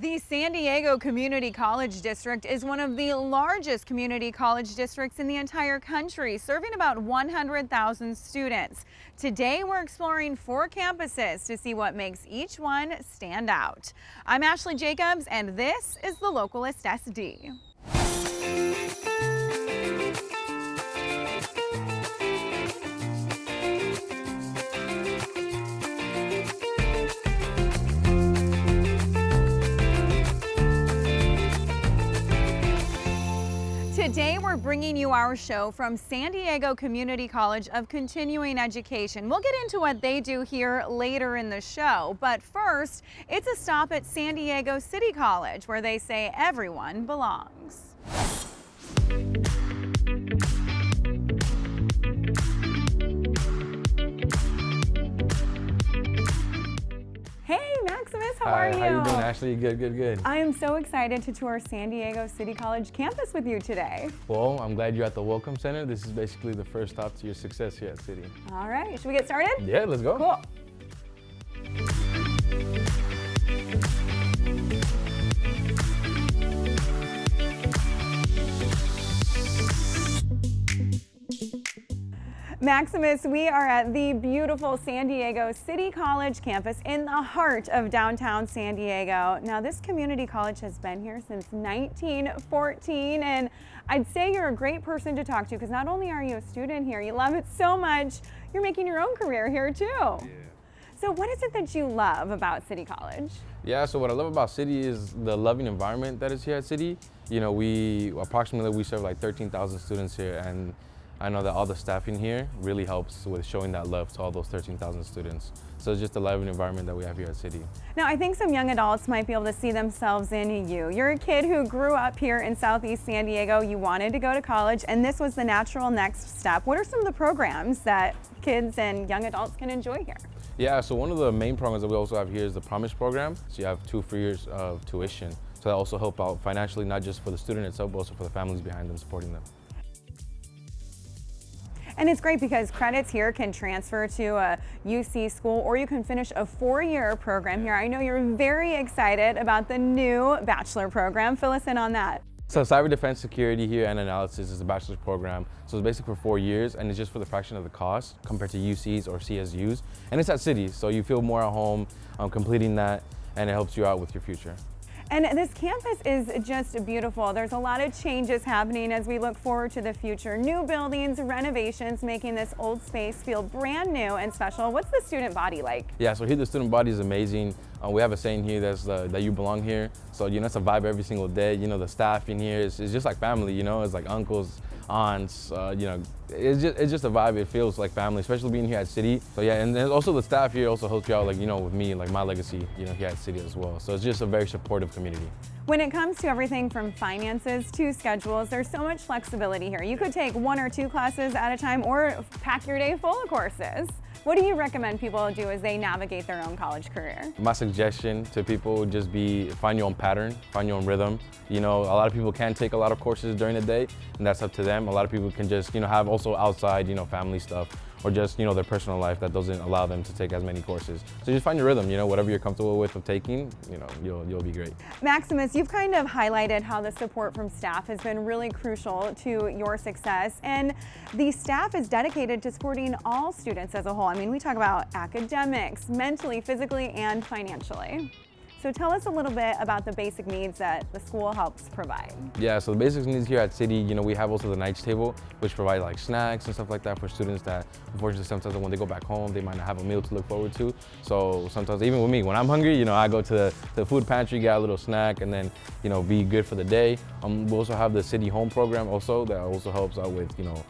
The San Diego Community College District is one of the largest community college districts in the entire country, serving about 100,000 students. Today, we're exploring 4 campuses to see what makes each one stand out. I'm Ashley Jacobs, and this is the LOCAList SD. Today, we're bringing you our show from San Diego Community College of Continuing Education. We'll get into what they do here later in the show, but first, it's a stop at San Diego City College, where they say everyone belongs. Hey, Maximus, how are you? How you doing, Ashley? Good. I am so excited to tour San Diego City College campus with you today. Well, I'm glad you're at the Welcome Center. This is basically the first stop to your success here at City. All right, should we get started? Yeah, let's go. Cool. Maximus, we are at the beautiful San Diego City College campus in the heart of downtown San Diego. Now, this community college has been here since 1914, and I'd say you're a great person to talk to because not only are you a student here, you love it so much, you're making your own career here too. Yeah. So what is it that you love about City College? Yeah, so what I love about City is the loving environment that is here at City. You know, we serve like 13,000 students here, and I know that all the staffing here really helps with showing that love to all those 13,000 students. So it's just the loving environment that we have here at City. Now, I think some young adults might be able to see themselves in you. You're a kid who grew up here in Southeast San Diego. You wanted to go to college, and this was the natural next step. What are some of the programs that kids and young adults can enjoy here? Yeah, so one of the main programs that we also have here is the Promise program. So you have 2 free years of tuition. So that also help out financially, not just for the student itself, but also for the families behind them, supporting them. And it's great because credits here can transfer to a UC school, or you can finish a 4-year program here. I know you're very excited about the new bachelor program. Fill us in on that. So Cyber Defense Security here and Analysis is a bachelor's program. So it's basically for 4 years, and it's just for the fraction of the cost compared to UCs or CSUs. And it's at City, so you feel more at home completing that, and it helps you out with your future. And this campus is just beautiful. There's a lot of changes happening as we look forward to the future. New buildings, renovations, making this old space feel brand new and special. What's the student body like? Yeah, so here the student body is amazing. We have a saying here that you belong here. So, you know, it's a vibe every single day. You know, the staff in here is just like family, you know, it's like uncles, aunts, you know, it's just a vibe. It feels like family, especially being here at City. So yeah, and then also the staff here also helps you out, like, you know, with me, like my legacy, you know, here at City as well. So it's just a very supportive community. When it comes to everything from finances to schedules, there's so much flexibility here. You could take 1 or 2 classes at a time or pack your day full of courses. What do you recommend people do as they navigate their own college career? My suggestion to people would just be find your own pattern, find your own rhythm. You know, a lot of people can take a lot of courses during the day, and that's up to them. A lot of people can just, you know, have also outside, you know, family stuff, or just, you know, their personal life that doesn't allow them to take as many courses. So just find your rhythm, you know, whatever you're comfortable with of taking, you know, you'll be great. Maximus, you've kind of highlighted how the support from staff has been really crucial to your success, and the staff is dedicated to supporting all students as a whole. I mean, we talk about academics, mentally, physically, and financially. So tell us a little bit about the basic needs that the school helps provide. Yeah, so the basic needs here at City, you know, we have also the Knights table, which provide like snacks and stuff like that for students that, unfortunately, sometimes when they go back home, they might not have a meal to look forward to. So sometimes, even with me, when I'm hungry, you know, I go to the food pantry, get a little snack, and then, you know, be good for the day. We also have the City Home program also that also helps out with, you know,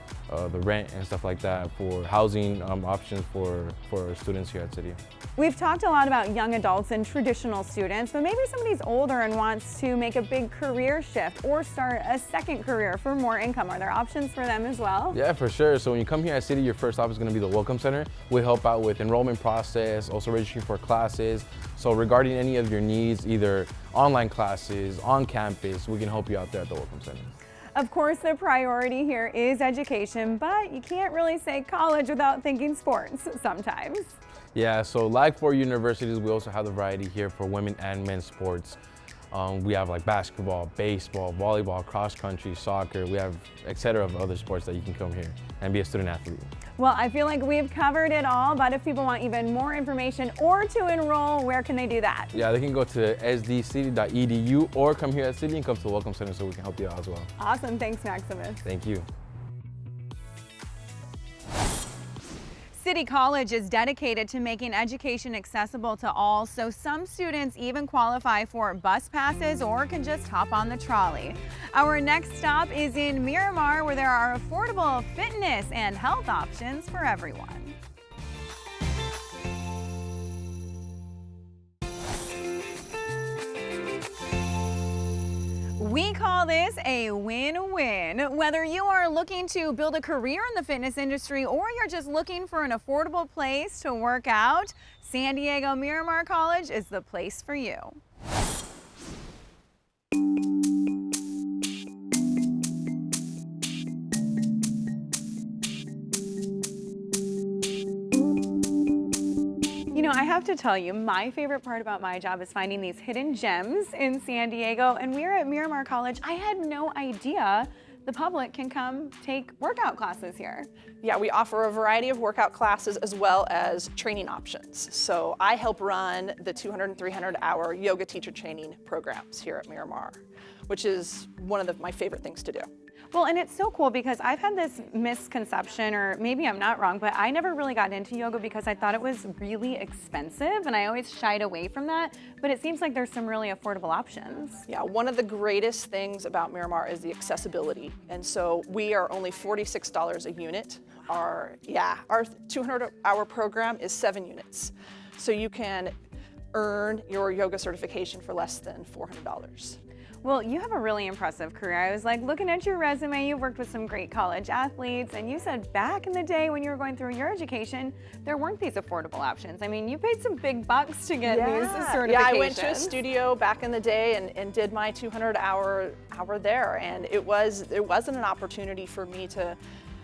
the rent and stuff like that for housing options for students here at City. We've talked a lot about young adults and traditional students, but maybe somebody's older and wants to make a big career shift or start a second career for more income. Are there options for them as well? Yeah, for sure. So when you come here at City, your first stop is going to be the Welcome Center. We help out with enrollment process, also registering for classes. So regarding any of your needs, either online classes, on campus, we can help you out there at the Welcome Center. Of course, the priority here is education, but you can't really say college without thinking sports sometimes. Yeah, so like for universities, we also have the variety here for women and men's sports. We have like basketball, baseball, volleyball, cross country, soccer. We have et cetera of other sports that you can come here and be a student athlete. Well, I feel like we've covered it all, but if people want even more information or to enroll, where can they do that? Yeah, they can go to sdcd.edu or come here at City and come to the Welcome Center so we can help you out as well. Awesome, thanks Maximus. Thank you. City College is dedicated to making education accessible to all, so some students even qualify for bus passes or can just hop on the trolley. Our next stop is in Miramar, where there are affordable fitness and health options for everyone. We call this a win-win. Whether you are looking to build a career in the fitness industry or you're just looking for an affordable place to work out, San Diego Miramar College is the place for you. You know, I have to tell you, my favorite part about my job is finding these hidden gems in San Diego. And we're at Miramar College. I had no idea the public can come take workout classes here. Yeah, we offer a variety of workout classes as well as training options. So I help run the 200 and 300 hour yoga teacher training programs here at Miramar, which is one of my favorite things to do. Well, and it's so cool because I've had this misconception, or maybe I'm not wrong, but I never really got into yoga because I thought it was really expensive and I always shied away from that. But it seems like there's some really affordable options. Yeah, one of the greatest things about Miramar is the accessibility. And so we are only $46 a unit. Our 200-hour program is 7 units. So you can earn your yoga certification for less than $400. Well, you have a really impressive career. I was like looking at your resume, you've worked with some great college athletes, and you said back in the day when you were going through your education, there weren't these affordable options. I mean, you paid some big bucks to get these certifications. Yeah, I went to a studio back in the day and did my 200-hour there, and it wasn't an opportunity for me to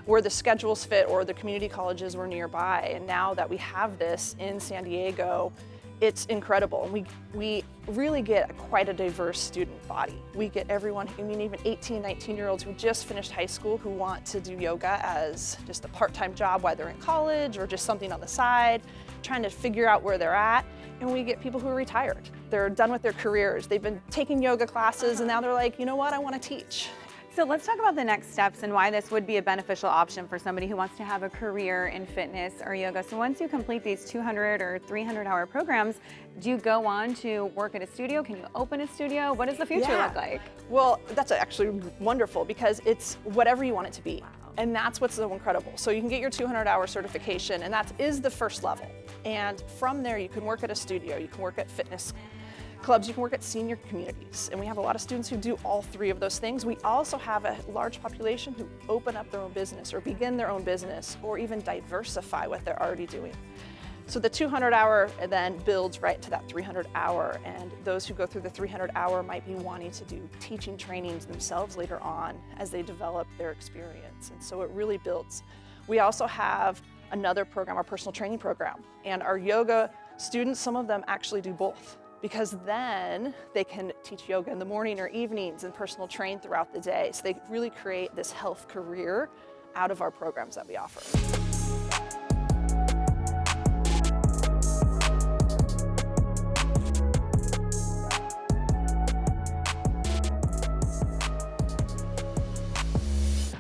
where the schedules fit or the community colleges were nearby. And now that we have this in San Diego, it's incredible. We really get quite a diverse student body. We get everyone, I mean, even 18, 19-year-olds who just finished high school who want to do yoga as just a part-time job while they're in college or just something on the side, trying to figure out where they're at. And we get people who are retired. They're done with their careers. They've been taking yoga classes and now they're like, you know what, I want to teach. So let's talk about the next steps and why this would be a beneficial option for somebody who wants to have a career in fitness or yoga. So once you complete these 200 or 300-hour programs, do you go on to work at a studio? Can you open a studio? What does the future look like? Well, that's actually wonderful because it's whatever you want it to be. And that's what's so incredible. So you can get your 200-hour certification, and that is the first level. And from there, you can work at a studio, you can work at fitness clubs, you can work at senior communities, and we have a lot of students who do all 3 of those things. We also have a large population who open up their own business or begin their own business or even diversify what they're already doing. So the 200-hour then builds right to that 300-hour, and those who go through the 300-hour might be wanting to do teaching trainings themselves later on as they develop their experience, and so it really builds. We also have another program, our personal training program, and our yoga students, some of them actually do both, because then they can teach yoga in the morning or evenings and personal train throughout the day. So they really create this health career out of our programs that we offer.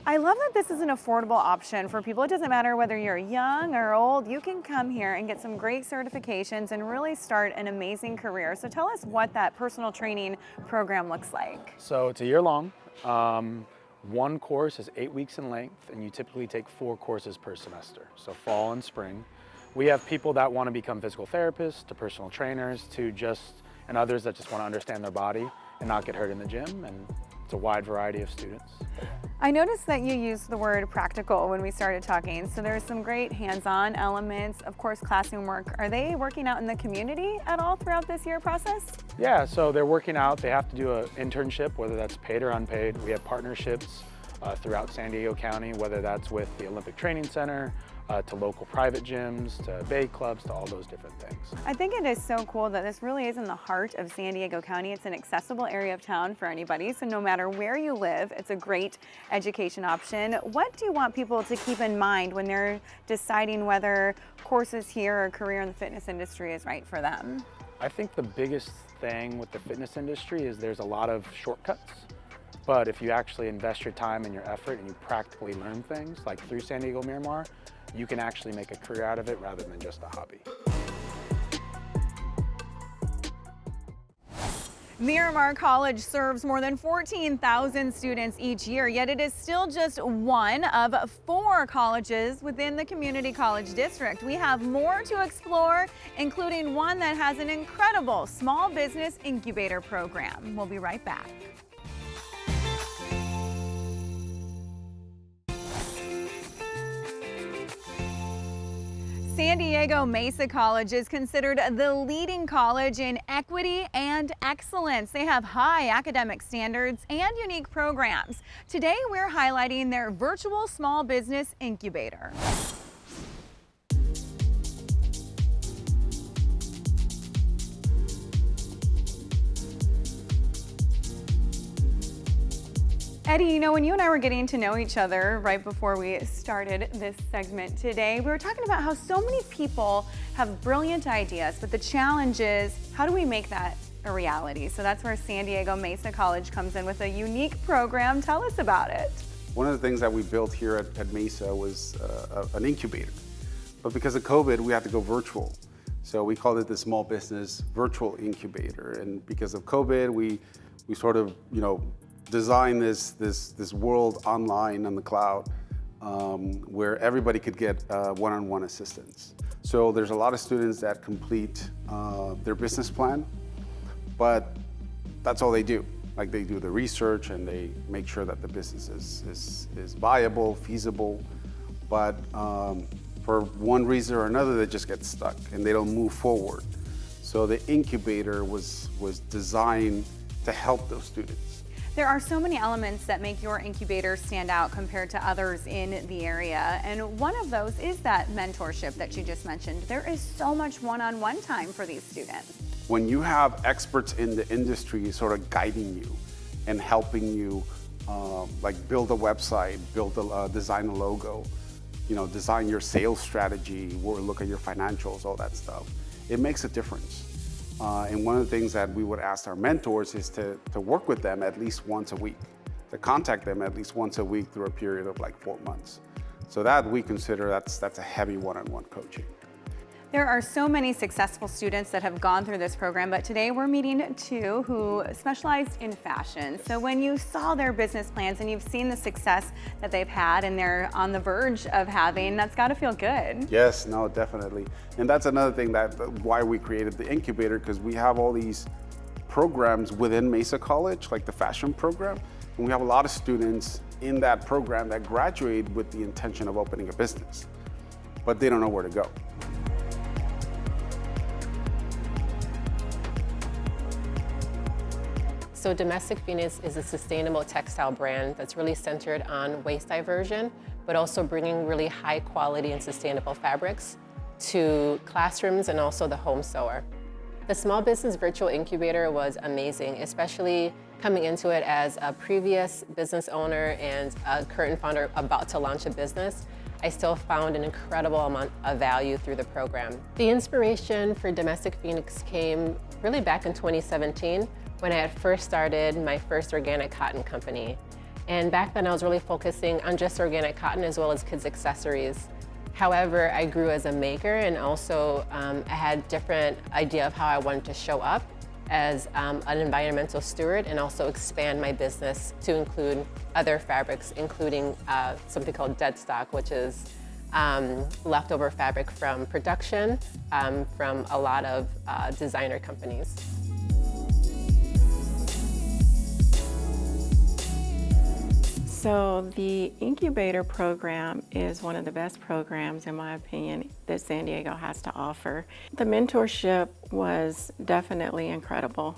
I love that this is an affordable option for people. It doesn't matter whether you're young or old, you can come here and get some great certifications and really start an amazing career. So tell us what that personal training program looks like. So it's a year long. One course is 8 weeks in length, and you typically take 4 courses per semester, so fall and spring. We have people that want to become physical therapists, to personal trainers, and others that just want to understand their body and not get hurt in the gym, and it's a wide variety of students. I noticed that you used the word practical when we started talking, so there's some great hands-on elements, of course classroom work. Are they working out in the community at all throughout this year process? Yeah, so they're working out. They have to do an internship, whether that's paid or unpaid. We have partnerships throughout San Diego County, whether that's with the Olympic Training Center, to local private gyms, to bay clubs, to all those different things. I think it is so cool that this really is in the heart of San Diego County. It's an accessible area of town for anybody, so no matter where you live, it's a great education option. What do you want people to keep in mind when they're deciding whether courses here or career in the fitness industry is right for them? I think the biggest thing with the fitness industry is there's a lot of shortcuts. But if you actually invest your time and your effort and you practically learn things, like through San Diego Miramar, you can actually make a career out of it rather than just a hobby. Miramar College serves more than 14,000 students each year, yet it is still just one of 4 colleges within the community college district. We have more to explore, including one that has an incredible small business incubator program. We'll be right back. San Diego Mesa College is considered the leading college in equity and excellence. They have high academic standards and unique programs. Today, we're highlighting their virtual small business incubator. Eddie, you know, when you and I were getting to know each other right before we started this segment today, we were talking about how so many people have brilliant ideas, but the challenge is, how do we make that a reality? So that's where San Diego Mesa College comes in with a unique program. Tell us about it. One of the things that we built here at Mesa was an incubator. But because of COVID, we had to go virtual. So we called it the Small Business Virtual Incubator. And because of COVID, we sort of, design this world online on the cloud where everybody could get one-on-one assistance. So there's a lot of students that complete their business plan, but that's all they do. Like, they do the research and they make sure that the business is viable, feasible, but for one reason or another, they just get stuck and they don't move forward. So the incubator was designed to help those students. There are so many elements that make your incubator stand out compared to others in the area. And one of those is that mentorship that you just mentioned. There is so much one-on-one time for these students. When you have experts in the industry sort of guiding you and helping you like build a website, design a logo, design your sales strategy, or look at your financials, all that stuff, it makes a difference. And one of the things that we would ask our mentors is to work with them at least once a week, to contact them at least once a week through a period of like 4 months. So that we consider that's a heavy one-on-one coaching. There are so many successful students that have gone through this program, but today we're meeting 2 who specialized in fashion. So when you saw their business plans and you've seen the success that they've had and they're on the verge of having, that's got to feel good. Yes, no, definitely. And that's another thing why we created the incubator, because we have all these programs within Mesa College, like the fashion program, and we have a lot of students in that program that graduate with the intention of opening a business, but they don't know where to go. So Domestic Phoenix is a sustainable textile brand that's really centered on waste diversion, but also bringing really high quality and sustainable fabrics to classrooms and also the home sewer. The Small Business Virtual Incubator was amazing, especially coming into it as a previous business owner and a current founder about to launch a business. I still found an incredible amount of value through the program. The inspiration for Domestic Phoenix came really back in 2017 when I had first started my first organic cotton company. And back then I was really focusing on just organic cotton as well as kids' accessories. However, I grew as a maker, and also I had different idea of how I wanted to show up as an environmental steward and also expand my business to include other fabrics, including something called dead stock, which is leftover fabric from production from a lot of designer companies. So the incubator program is one of the best programs, in my opinion, that San Diego has to offer. The mentorship was definitely incredible.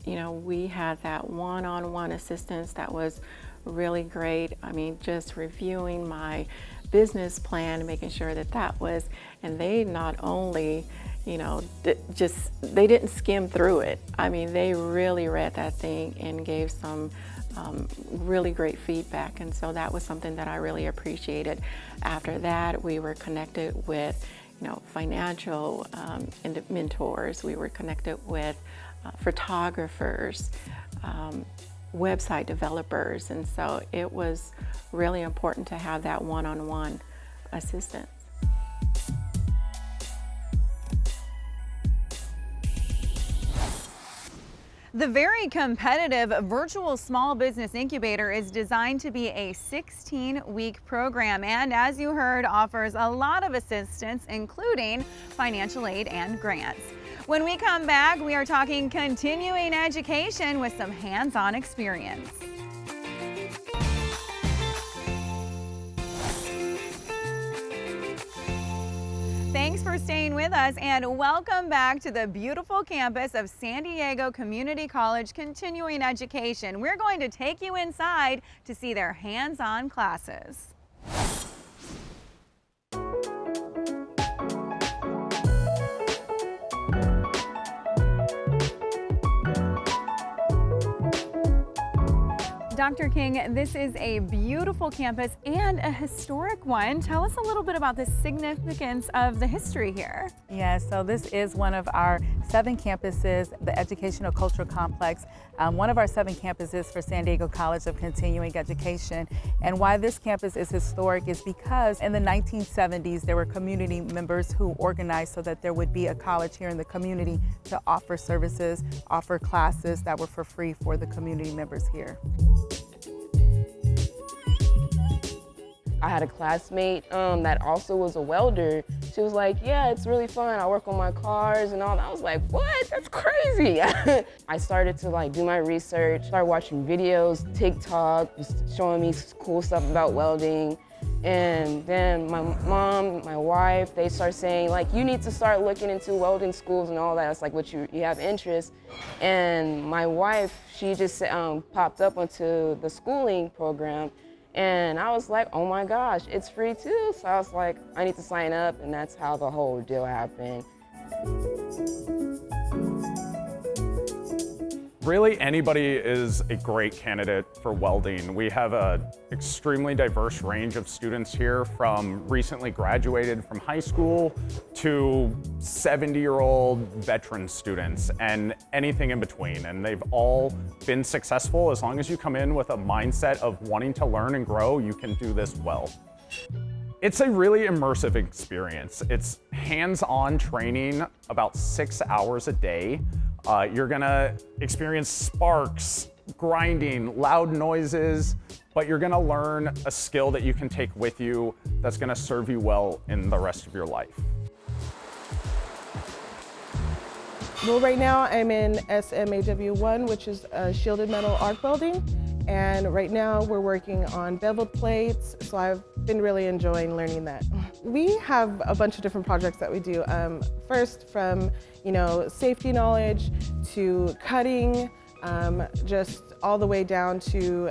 We had that one-on-one assistance that was really great. I mean, just reviewing my business plan, making sure that that was, and they not only, they didn't skim through it. I mean, they really read that thing and gave some really great feedback, and so that was something that I really appreciated. After that, we were connected with, financial mentors. We were connected with photographers, website developers, and so it was really important to have that one-on-one assistance. The very competitive Virtual Small Business Incubator is designed to be a 16-week program, and as you heard, offers a lot of assistance, including financial aid and grants. When we come back, we are talking continuing education with some hands-on experience. Thanks for staying with us, and welcome back to the beautiful campus of San Diego Community College Continuing Education. We're going to take you inside to see their hands-on classes. Dr. King, this is a beautiful campus and a historic one. Tell us a little bit about the significance of the history here. Yeah, so this is one of our 7 campuses, the Educational Cultural Complex, one of our 7 campuses for San Diego College of Continuing Education. And why this campus is historic is because in the 1970s, there were community members who organized so that there would be a college here in the community to offer services, offer classes that were for free for the community members here. I had a classmate that also was a welder. She was like, yeah, it's really fun. I work on my cars and all that. I was like, what? That's crazy. I started to do my research, started watching videos, TikTok, just showing me cool stuff about welding. And then my mom, my wife, they start saying, you need to start looking into welding schools and all that. It's what you have interest. And my wife, she just popped up onto the schooling program. And I was like, oh my gosh, it's free too. So I was like, I need to sign up, and that's how the whole deal happened. Really, anybody is a great candidate for welding. We have an extremely diverse range of students here, from recently graduated from high school to 70-year-old veteran students and anything in between. And they've all been successful. As long as you come in with a mindset of wanting to learn and grow, you can do this well. It's a really immersive experience. It's hands-on training about 6 hours a day. You're gonna experience sparks, grinding, loud noises, but you're gonna learn a skill that you can take with you that's gonna serve you well in the rest of your life. Well, right now I'm in SMAW1, which is shielded metal arc welding. And right now we're working on beveled plates, so I've been really enjoying learning that. We have a bunch of different projects that we do. First, from safety knowledge to cutting, just all the way down to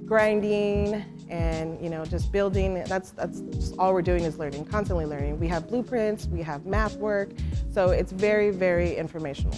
grinding and just building. That's just all we're doing is learning, constantly learning. We have blueprints, we have math work, so it's very, very informational.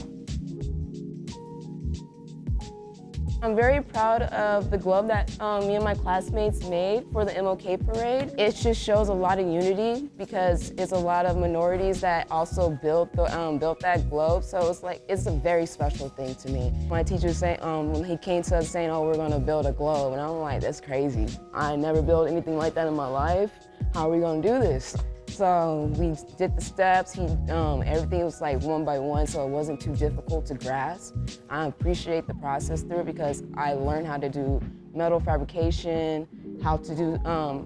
I'm very proud of the glove that me and my classmates made for the MLK parade. It just shows a lot of unity because it's a lot of minorities that also built that globe. So it's a very special thing to me. My teacher was saying, when he came to us saying, oh, we're gonna build a globe, and I'm like, that's crazy. I never built anything like that in my life. How are we gonna do this? So we did the steps. Everything was one by one, so it wasn't too difficult to grasp. I appreciate the process through it because I learned how to do metal fabrication, how to do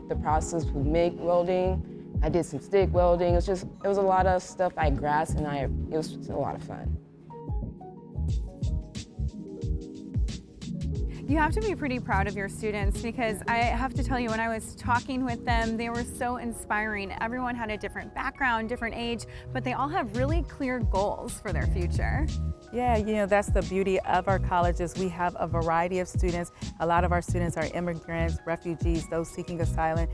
the process with MIG welding. I did some stick welding. It was a lot of stuff I grasped, and it was a lot of fun. You have to be pretty proud of your students, because I have to tell you, when I was talking with them, they were so inspiring. Everyone had a different background, different age, but they all have really clear goals for their future. Yeah, you know, that's the beauty of our colleges. We have a variety of students. A lot of our students are immigrants, refugees, those seeking asylum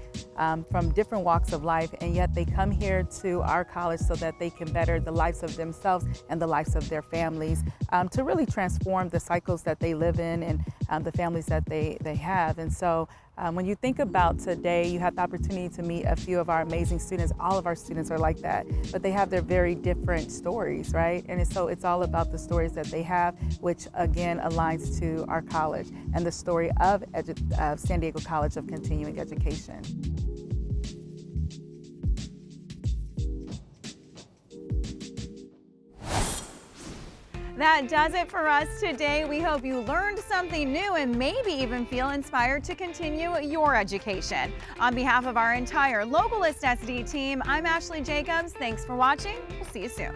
from different walks of life, and yet they come here to our college so that they can better the lives of themselves and the lives of their families, to really transform the cycles that they live in and the families that they have. And so when you think about today, you have the opportunity to meet a few of our amazing students. All of our students are like that, but they have their very different stories, right? And so it's all about the stories that they have, which again aligns to our college and the story of San Diego College of Continuing Education. That does it for us today. We hope you learned something new and maybe even feel inspired to continue your education. On behalf of our entire LOCAList SD team, I'm Ashley Jacobs. Thanks for watching. We'll see you soon.